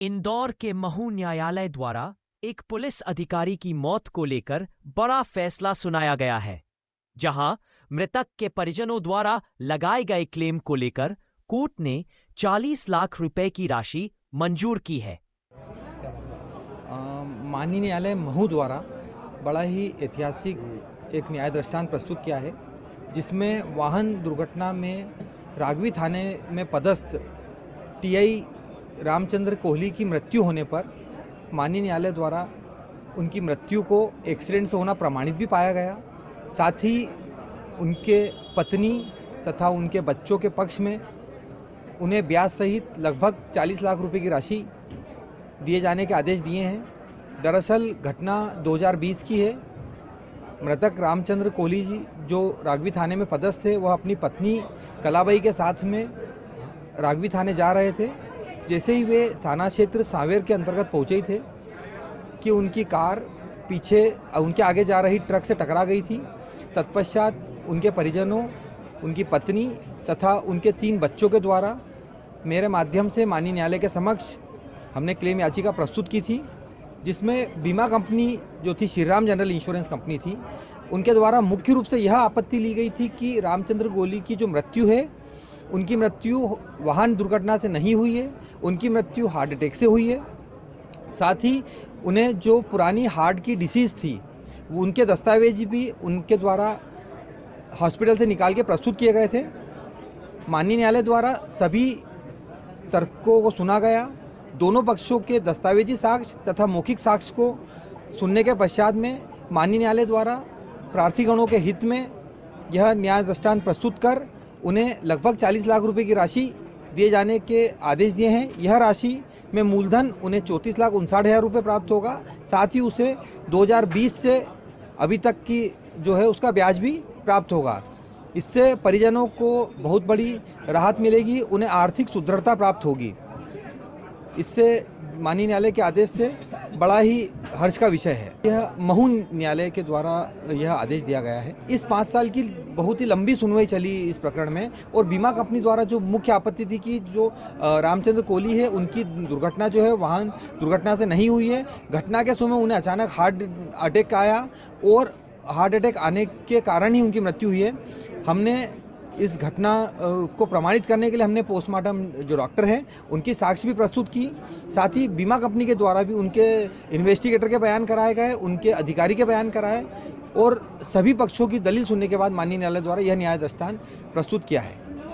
इंदौर के महू न्यायालय द्वारा एक पुलिस अधिकारी की मौत को लेकर बड़ा फैसला सुनाया गया है, जहां मृतक के परिजनों द्वारा लगाए गए क्लेम को लेकर कोर्ट ने 40 लाख रुपए की राशि मंजूर की है। माननीय न्यायालय महू द्वारा बड़ा ही ऐतिहासिक एक न्याय दृष्टांत प्रस्तुत किया है, जिसमें वाहन दुर्घटना में राघवी थाने में पदस्थ टीआई रामचंद्र कोहली की मृत्यु होने पर माननीय न्यायालय द्वारा उनकी मृत्यु को एक्सीडेंट से होना प्रमाणित भी पाया गया। साथ ही उनके पत्नी तथा उनके बच्चों के पक्ष में उन्हें ब्याज सहित लगभग 40 लाख रुपए की राशि दिए जाने के आदेश दिए हैं। दरअसल घटना 2020 की है। मृतक रामचंद्र कोहली जी जो राघवी थाने में पदस्थ थे, वह अपनी पत्नी कलाबाई के साथ में राघवी थाने जा रहे थे। जैसे ही वे थाना क्षेत्र सांवेर के अंतर्गत पहुंचे थे कि उनकी कार पीछे उनके आगे जा रही ट्रक से टकरा गई थी। तत्पश्चात उनके परिजनों, उनकी पत्नी तथा उनके 3 बच्चों के द्वारा मेरे माध्यम से माननीय न्यायालय के समक्ष हमने क्लेम याचिका प्रस्तुत की थी, जिसमें बीमा कंपनी जो थी श्रीराम जनरल इंश्योरेंस कंपनी थी, उनके द्वारा मुख्य रूप से यह आपत्ति ली गई थी कि रामचंद्र कोहली की जो मृत्यु है, उनकी मृत्यु वाहन दुर्घटना से नहीं हुई है, उनकी मृत्यु हार्ट अटैक से हुई है। साथ ही उन्हें जो पुरानी हार्ट की डिसीज़ थी, उनके दस्तावेज भी उनके द्वारा हॉस्पिटल से निकाल के प्रस्तुत किए गए थे। माननीय न्यायालय द्वारा सभी तर्कों को सुना गया। दोनों पक्षों के दस्तावेजी साक्ष्य तथा मौखिक साक्ष्य को सुनने के पश्चात में माननीय न्यायालय द्वारा प्रार्थीगणों के हित में यह न्याय दृष्टांत प्रस्तुत कर उन्हें लगभग 40 लाख रुपए की राशि दिए जाने के आदेश दिए हैं। यह राशि में मूलधन उन्हें 34,59,000 रुपये प्राप्त होगा। साथ ही उसे 2020 से अभी तक की जो है उसका ब्याज भी प्राप्त होगा। इससे परिजनों को बहुत बड़ी राहत मिलेगी, उन्हें आर्थिक सुदृढ़ता प्राप्त होगी। इससे माननीय न्यायालय के आदेश से बड़ा ही हर्ष का विषय है। यह महू न्यायालय के द्वारा यह आदेश दिया गया है। इस 5 साल की बहुत ही लंबी सुनवाई चली इस प्रकरण में, और बीमा कंपनी द्वारा जो मुख्य आपत्ति थी कि जो रामचंद्र कोहली है, उनकी दुर्घटना जो है वाहन दुर्घटना से नहीं हुई है। घटना के समय उन्हें अचानक हार्ट अटैक आया और हार्ट अटैक आने के कारण ही उनकी मृत्यु हुई है। हमने इस घटना को प्रमाणित करने के लिए हमने पोस्टमार्टम जो डॉक्टर हैं उनकी साक्ष्य भी प्रस्तुत की। साथ ही बीमा कंपनी के द्वारा भी उनके इन्वेस्टिगेटर के बयान कराए गए, उनके अधिकारी के बयान कराए, और सभी पक्षों की दलील सुनने के बाद माननीय न्यायालय द्वारा यह न्याय दृष्टांत प्रस्तुत किया है।